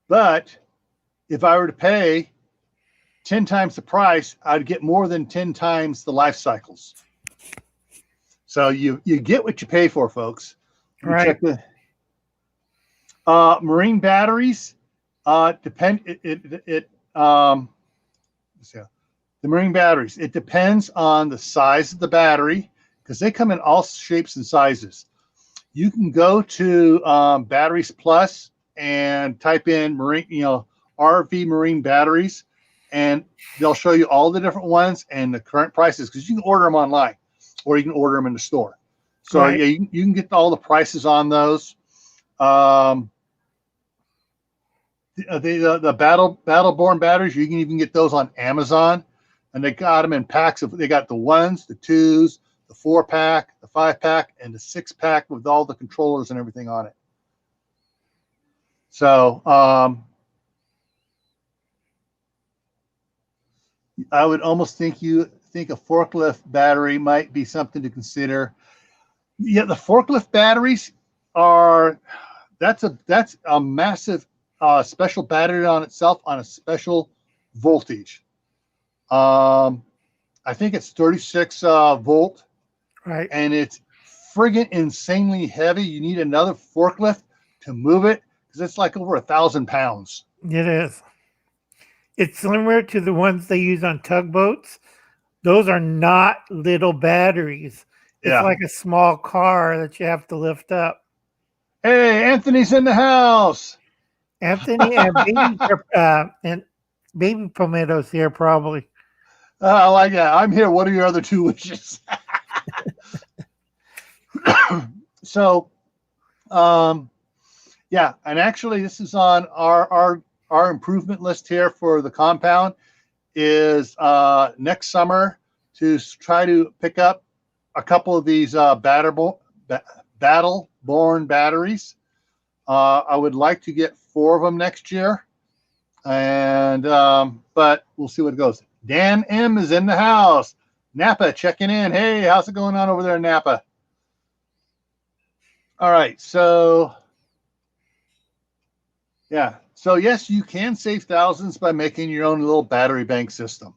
But if I were to pay 10 times the price, I'd get more than 10 times the life cycles. So you get what you pay for, folks. You right. Check the marine batteries. The marine batteries. It depends on the size of the battery because they come in all shapes and sizes. You can go to Batteries Plus and type in marine, RV marine batteries, and they'll show you all the different ones and the current prices because you can order them online or you can order them in the store. So right. yeah, you can get all the prices on those. The Battleborn batteries, you can even get those on Amazon, and they got them in packs of. They got the 1s, the 2s, the 4-pack, the 5-pack, and the 6-pack with all the controllers and everything on it. So I would almost think a forklift battery might be something to consider. Yeah, the forklift batteries that's a massive special battery on itself on a special voltage. I think it's 36 volt, right? And it's friggin' insanely heavy. You need another forklift to move it because it's like over 1,000 pounds. It is. It's similar to the ones they use on tugboats. Those are not little batteries. It's like a small car that you have to lift up. Hey, Anthony's in the house. Anthony and baby Palmetto's here probably. I like that. I'm here. What are your other 2 wishes? So, yeah, and actually, this is on our improvement list here for the compound. Is next summer to try to pick up a couple of these Battleborn batteries. I would like to get 4 of them next year, and but we'll see what goes. Dan M is in the house. Napa checking in. Hey, how's it going on over there in Napa? All right, so yeah, so yes, you can save thousands by making your own little battery bank system.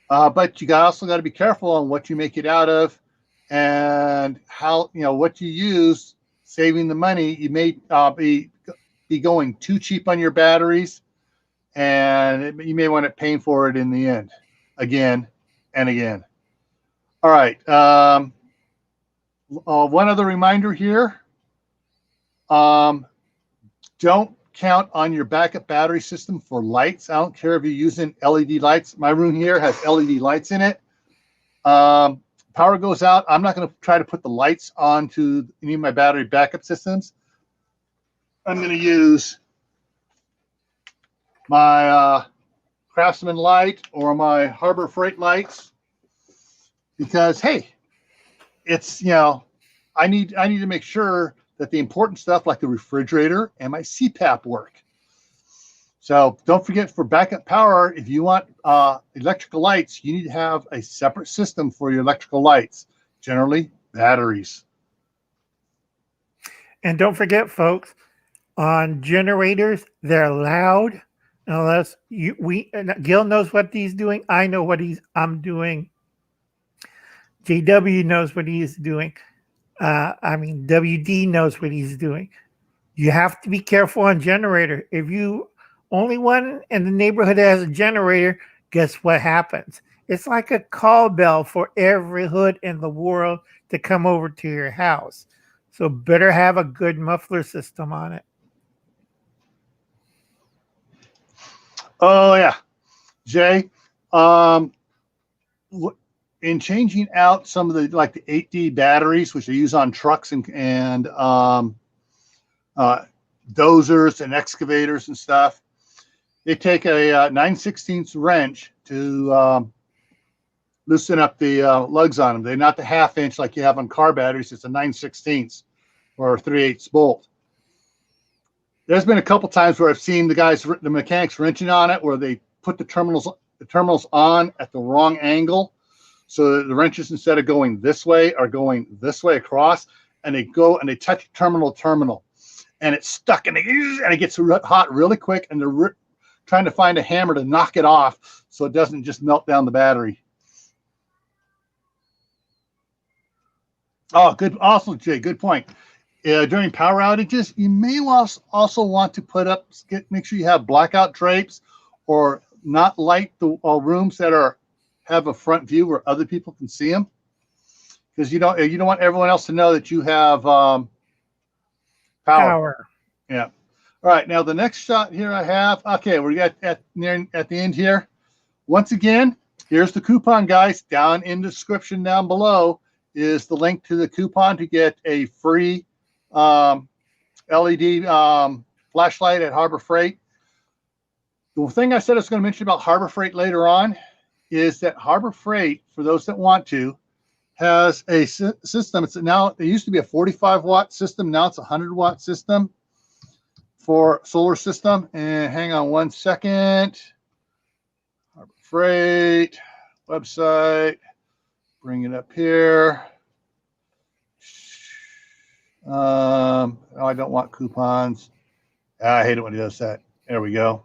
But you also got to be careful on what you make it out of and how, what you use, saving the money. You may be going too cheap on your batteries, and you may want to pay for it in the end again and again. All right. One other reminder here. Don't count on your backup battery system for lights. I don't care if you're using LED lights. My room here has LED lights in it. Power goes out. I'm not going to try to put the lights onto any of my battery backup systems. I'm going to use my Craftsman light or my Harbor Freight lights because, hey, it's, I need to make sure that the important stuff like the refrigerator and my CPAP work. So don't forget, for backup power, if you want electrical lights, you need to have a separate system for your electrical lights, generally batteries. And don't forget, folks, on generators, they're loud. Unless Gil knows what he's doing. I know what I'm doing. JW knows what he's doing. WD knows what he's doing. You have to be careful on generator. If you only one in the neighborhood has a generator, guess what happens? It's like a call bell for every hood in the world to come over to your house. So better have a good muffler system on it. Oh yeah, Jay. Um, in changing out some of the like the 8D batteries, which they use on trucks and dozers and excavators and stuff, they take a 9/16 wrench to loosen up the lugs on them. They're not the 1/2 inch like you have on car batteries. It's a 9/16 or 3/8 bolt. There's been a couple times where I've seen the mechanics wrenching on it, where they put the terminals on at the wrong angle. So the wrenches, instead of going this way, are going this way across, and they go and they touch terminal, and it's stuck, and it gets hot really quick, and they're trying to find a hammer to knock it off so it doesn't just melt down the battery. Oh, good. Also, Jay, good point. During power outages, you may also want to make sure you have blackout drapes, or not light the rooms that have a front view where other people can see them, because you don't want everyone else to know that you have power. Yeah. All right. Now the next shot here I have. Okay, we got at the end here. Once again, here's the coupon, guys. Down in the description down below is the link to the coupon to get a free LED flashlight at Harbor Freight. The thing I said I was going to mention about Harbor Freight later on is that Harbor Freight, for those that want to, has a system. It used to be a 45-watt system. Now it's a 100-watt system for solar system. And hang on one second. Harbor Freight website. Bring it up here. I don't want coupons. I hate it when it does that. There we go.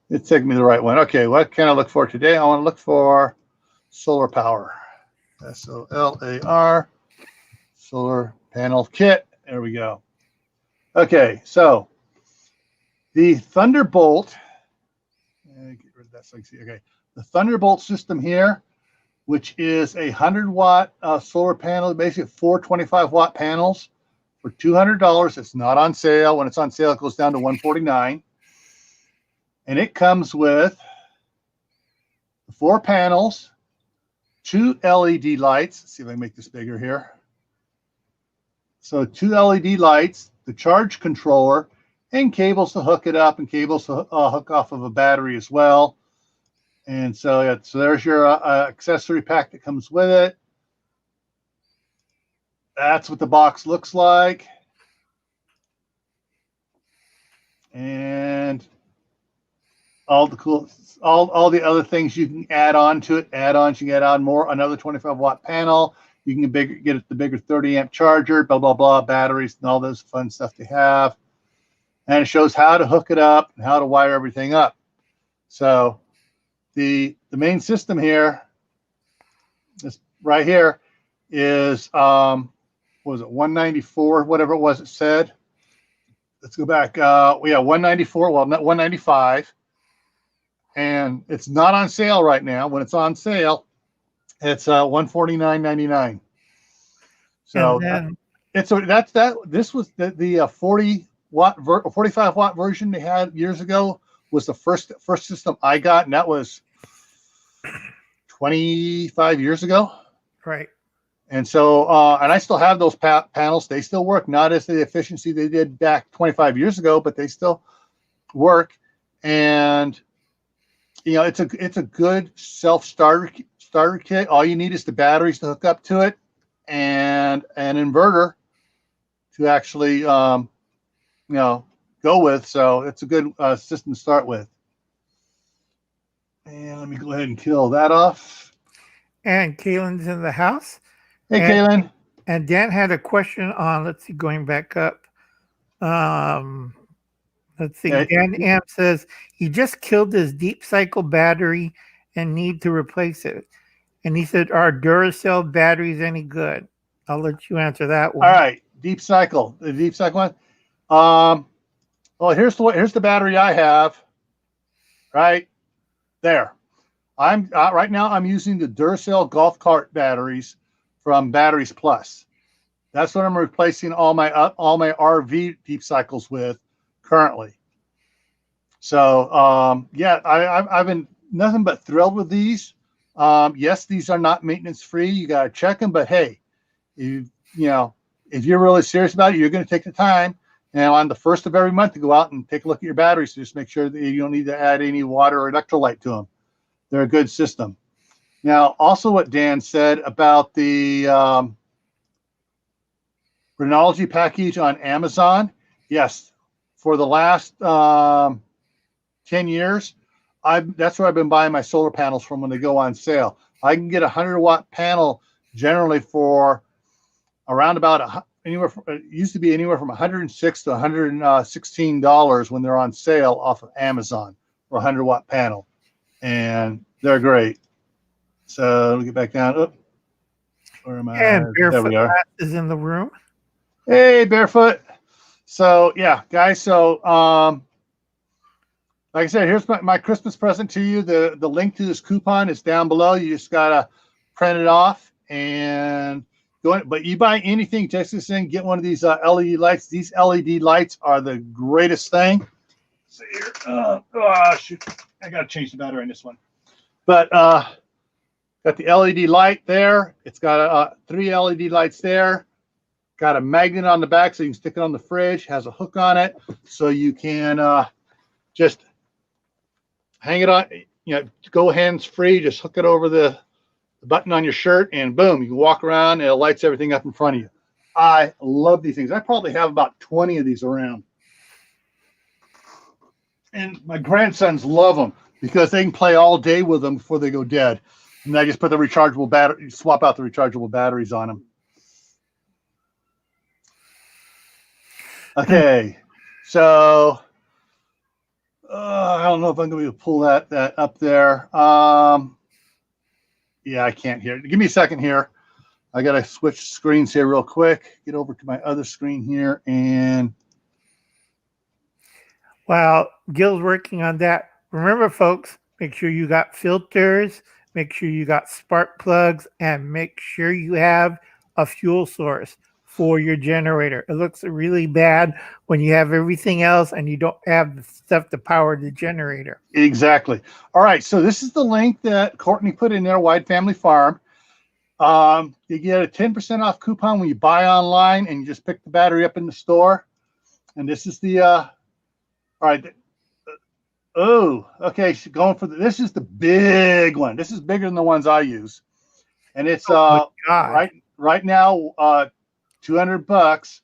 It's taking me the right one. Okay, what can I look for today? I want to look for solar power. SOLAR, solar panel kit. There we go. Okay, so the Thunderbolt. Get rid of that so I can see. Okay, the Thunderbolt system here, which is a 100-watt solar panel, basically 4 25-watt panels for $200. It's not on sale. When it's on sale, it goes down to $149. And it comes with 4 panels, 2 LED lights. Let's see if I can make this bigger here. So 2 LED lights, the charge controller, and cables to hook it up, and cables to hook off of a battery as well. And so, yeah, so there's your accessory pack that comes with it. That's what the box looks like. And all the other things you can add on to it. Add-ons, you can add on another 25-watt panel. You can get the bigger 30-amp charger, blah, blah, blah, batteries, and all this fun stuff they have. And it shows how to hook it up and how to wire everything up. So the main system here, this right here, is what was it, 194, whatever it was it said. Let's go back. We have 194, well, not 195. And it's not on sale right now. When it's on sale, it's $149.99. So this was the 45-watt version they had years ago. Was the first system I got, and that was 25 years ago. Right. And so, and I still have those panels. They still work, not as the efficiency they did back 25 years ago, but they still work. And it's a good starter kit. All you need is the batteries to hook up to it, and an inverter to actually go with. So it's a good system to start with. And let me go ahead and kill that off. And Kaylin's in the house. Hey, Kaylin. And Dan had a question on, let's see, going back up. Let's see. Dan Amp says he just killed his deep cycle battery and need to replace it. And he said, are Duracell batteries any good? I'll let you answer that one. All right. Deep cycle. The deep cycle one. Well, here's the battery I have. Right there. I'm right now I'm using the Duracell golf cart batteries from Batteries Plus. That's what I'm replacing all my RV deep cycles with currently. So yeah, I've been nothing but thrilled with these. Yes, these are not maintenance free. You got to check them, but hey, you know, if you're really serious about it, you're going to take the time. And on the first of every month to go out and take a look at your batteries to just make sure that you don't need to add any water or electrolyte to them. They're a good system. Now, also what Dan said about the Rhenology package on Amazon. Yes, for the last 10 years, that's where I've been buying my solar panels from when they go on sale. I can get a 100-watt panel generally for around about anywhere from, it used to be anywhere from $106 to $116 when they're on sale off of Amazon for a 100-watt panel, and they're great. So let me get back down. Oh, where am I? And There we are. is in the room. Hey, Barefoot. So yeah, guys. So like I said, here's my Christmas present to you. The link to this coupon is down below. You just gotta print it off and go in. But you buy anything, text this in, get one of these LED lights. These LED lights are the greatest thing. Let's see here. Oh shoot, I gotta change the battery on this one. But got the LED light there. It's got 3 LED lights there. Got a magnet on the back so you can stick it on the fridge. Has a hook on it so you can just hang it on. Go hands free. Just hook it over the button on your shirt, and boom, you can walk around and it lights everything up in front of you. I love these things. I probably have about 20 of these around, and my grandsons love them because they can play all day with them before they go dead. And I just put the rechargeable battery, swap out the rechargeable batteries on them. Okay, so I don't know if I'm going to be able to pull that up there. Yeah, I can't hear it. Give me a second here. I got to switch screens here real quick. Get over to my other screen here. And while Gil's working on that, remember, folks, make sure you got filters, make sure you got spark plugs, and make sure you have a fuel source for your generator. It looks really bad when you have everything else and you don't have the stuff to power the generator. Exactly. All right. So this is the link that Courtney put in there, Wide Family Farm. You get a 10% off coupon when you buy online and you just pick the battery up in the store. And this is the, all right. Oh, okay. She's going for this is the big one. This is bigger than the ones I use. And it's right now, $200,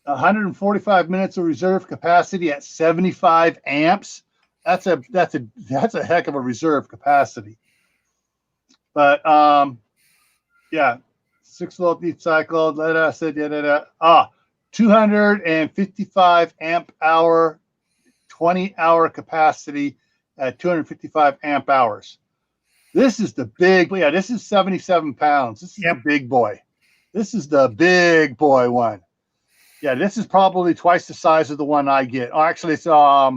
145 minutes of reserve capacity at 75 amps. That's a heck of a reserve capacity. But yeah, 6-volt deep cycle. 255 amp hour, 20-hour capacity at 255 amp hours. This is the big. Yeah, this is 77 pounds. This is the big boy. This is the big boy one. Yeah, this is probably twice the size of the one I get. Oh, actually, it's probably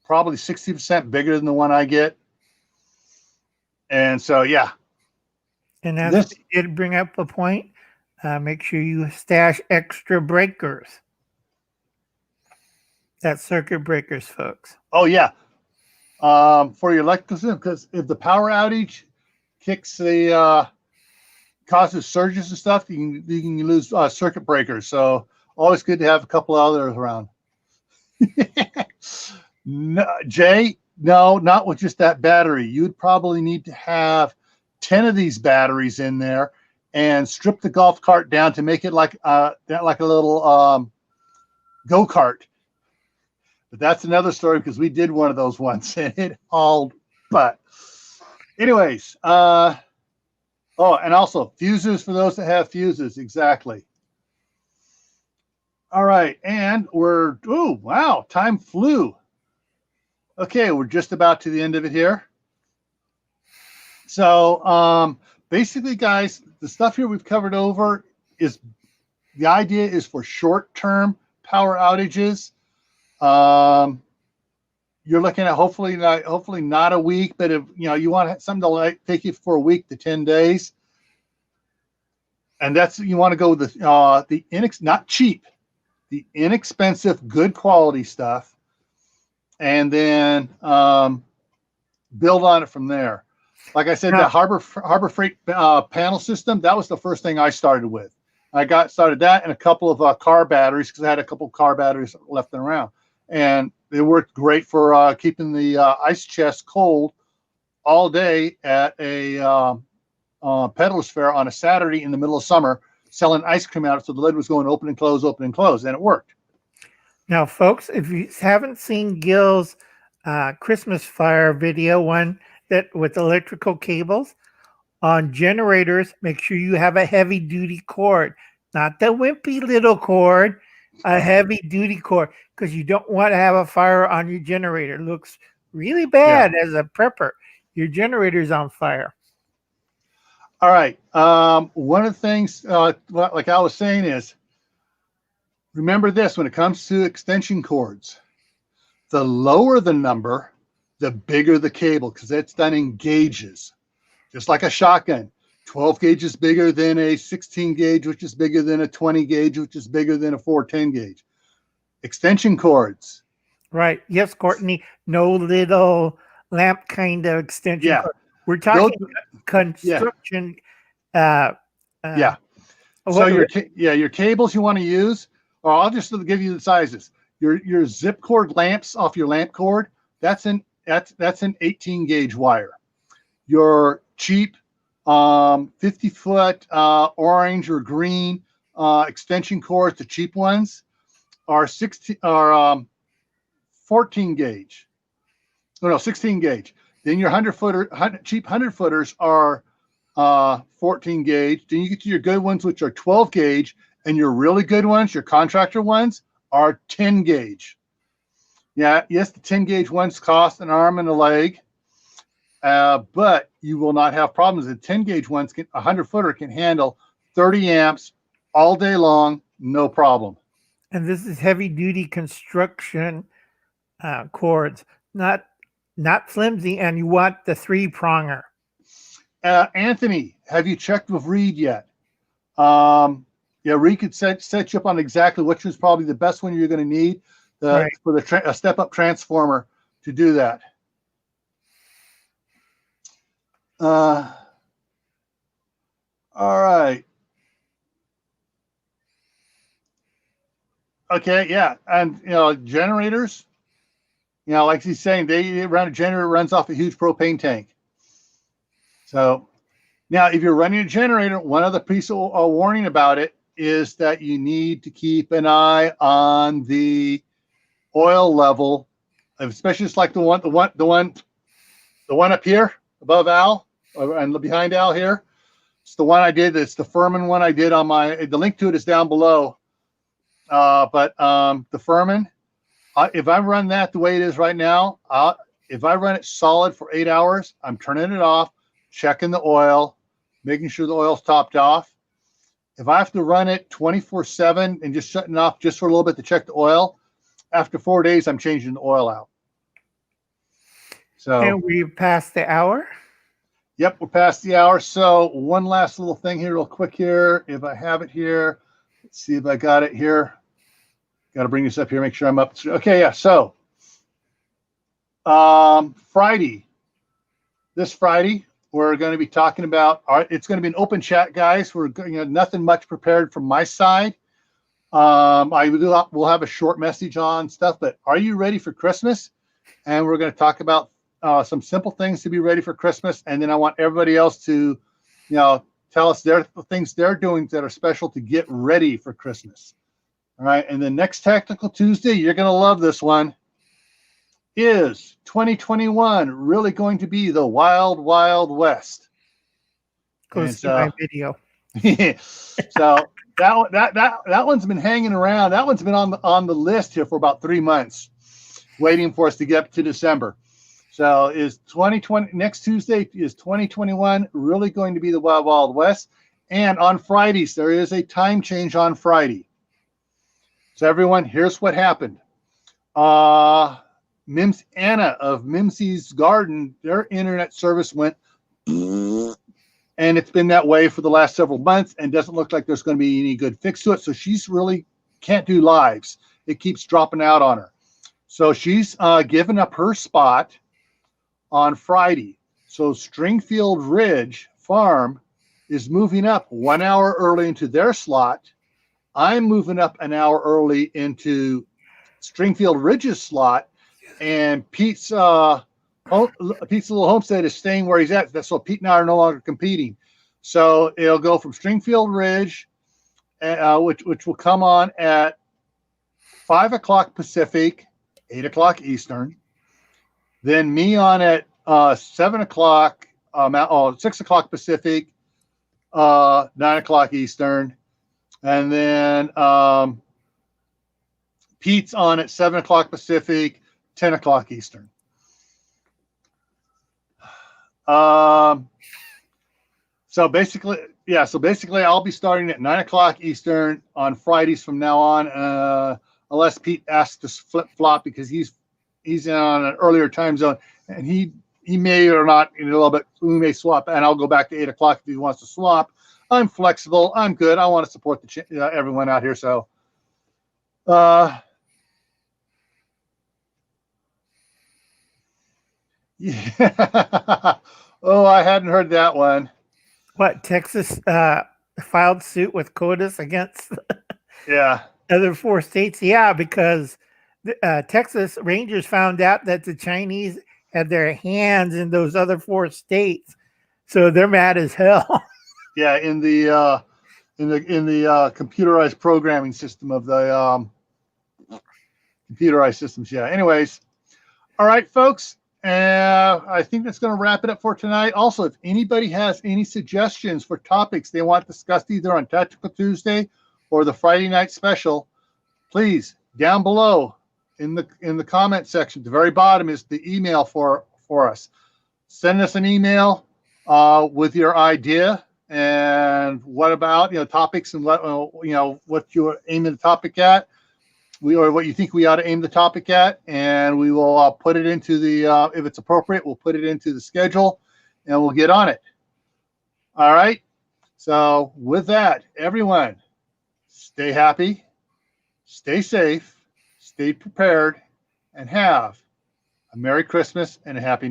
60% bigger than the one I get. And so, yeah. And as you did bring up a point, make sure you stash extra breakers. That's circuit breakers, folks. Oh, yeah. For your electrical system, because if the power outage kicks the causes surges and stuff, you can lose circuit breakers. So always good to have a couple others around. No, Jay, no, not with just that battery. You'd probably need to have 10 of these batteries in there and strip the golf cart down to make it like a little go-kart. But that's another story because we did one of those once and it hauled butt. Anyways, oh, and also fuses for those that have fuses. Exactly. All right. And oh, wow. Time flew. Okay. We're just about to the end of it here. So basically, guys, the stuff here we've covered over is the idea is for short-term power outages. you're looking at hopefully not a week, but if you want something to take you for a week to 10 days, and that's you want to go with the not cheap, the inexpensive, good quality stuff, and then build on it from there. Like I said, the Harbor Freight panel system, that was the first thing I started with. I started that and a couple of car batteries, because I had a couple of car batteries left around, and it worked great for keeping the ice chest cold all day at a peddler's fair on a Saturday in the middle of summer, selling ice cream out. So the lid was going open and close, and it worked. Now, folks, if you haven't seen Gil's Christmas fire video, one that with electrical cables on generators, make sure you have a heavy duty cord, not the wimpy little cord, a heavy duty cord, because you don't want to have a fire on your generator. It looks really bad as a prepper. Your generator's on fire. All right. One of the things, like I was saying, is remember this: when it comes to extension cords, the lower the number, the bigger the cable, because it's done in gauges, just like a shotgun. 12 gauge is bigger than a 16 gauge, which is bigger than a 20 gauge, which is bigger than a 410 gauge. Extension cords. Right. Yes, Courtney. No little lamp kind of extension cord. We're talking construction. So your cables you want to use, or I'll just give you the sizes. Your zip cord lamps off your lamp cord, that's an 18 gauge wire. Your cheap 50-foot orange or green extension cords, the cheap ones, are 14 gauge. Oh, no, 16 gauge. Then your cheap 100-footers are 14 gauge. Then you get to your good ones, which are 12 gauge, and your really good ones, your contractor ones, are 10 gauge. Yeah, yes, the 10 gauge ones cost an arm and a leg, but you will not have problems. The 10 gauge ones, a 100-footer can handle 30 amps all day long, no problem. And this is heavy duty construction cords, not flimsy, and you want the 3-pronger. Anthony, have you checked with Reed yet? Reed could set you up on exactly which is probably the best one you're going to need for a step-up transformer to do that. All right. Okay, yeah, and generators, like he's saying, a generator runs off a huge propane tank. So now, if you're running a generator, one other piece of warning about it is that you need to keep an eye on the oil level, especially just like the one up here above Al and behind Al here. It's the one I did. It's the Firman one I did on the link to it is down below. But the Firman, if I run that the way it is right now, if I run it solid for 8 hours, I'm turning it off, checking the oil, making sure the oil's topped off. If I have to run it 24/7 and just shutting it off just for a little bit to check the oil, after 4 days, I'm changing the oil out. So, and we've passed the hour? Yep, we're past the hour. So one last little thing here real quick here. If I have it here, let's see if I got it here. Got to bring this up here, make sure I'm up. Okay, yeah. So this Friday, we're going to be talking about, it's going to be an open chat, guys. We're nothing much prepared from my side. We'll have a short message on stuff, but are you ready for Christmas? And we're going to talk about some simple things to be ready for Christmas. And then I want everybody else to, tell us the things they're doing that are special to get ready for Christmas. All right. And the next Tactical Tuesday, you're going to love this one. Is 2021 really going to be the wild, wild west? Go see my video. So that one's been hanging around. That one's been on the list here for about 3 months, waiting for us to get to December. So is 2020 next Tuesday, is 2021 really going to be the wild, wild west? And on Fridays, there is a time change on Friday. So everyone, here's what happened. Anna of Mimsy's Garden, their internet service went, and it's been that way for the last several months and doesn't look like there's going to be any good fix to it. So she's really can't do lives. It keeps dropping out on her. So she's given up her spot on Friday. So Stringfield Ridge Farm is moving up 1 hour early into their slot. I'm moving up an hour early into Stringfield Ridge's slot, and Pete's Little Homestead is staying where he's at. So Pete and I are no longer competing. So it'll go from Stringfield Ridge, which will come on at 5 o'clock Pacific, 8 o'clock Eastern. Then me on at 7 o'clock, 6 o'clock Pacific, 9 o'clock Eastern. And then Pete's on at 7 o'clock Pacific, 10 o'clock Eastern. So basically I'll be starting at 9 o'clock Eastern on Fridays from now on, unless Pete asks to flip flop because he's on an earlier time zone, and he may or not in a little bit. We may swap, and I'll go back to 8 o'clock if he wants to swap. I'm flexible. I'm good. I want to support everyone out here. So, yeah. Oh, I hadn't heard that one. What, Texas filed suit with CODIS against other 4 states? Yeah, because Texas Rangers found out that the Chinese had their hands in those other 4 states, so they're mad as hell. Yeah, in the computerized programming system of the computerized systems. Yeah. Anyways, all right, folks. I think that's going to wrap it up for tonight. Also, if anybody has any suggestions for topics they want discussed either on Tactical Tuesday or the Friday night special, please down below in the comment section, at the very bottom is the email for us. Send us an email with your idea and what about topics and what you aim the topic at, or what you think we ought to aim the topic at, and we will put it into the if it's appropriate, we'll put it into the schedule and we'll get on it. All right. So with that, everyone, stay happy, stay safe, stay prepared, and have a Merry Christmas and a Happy New Year.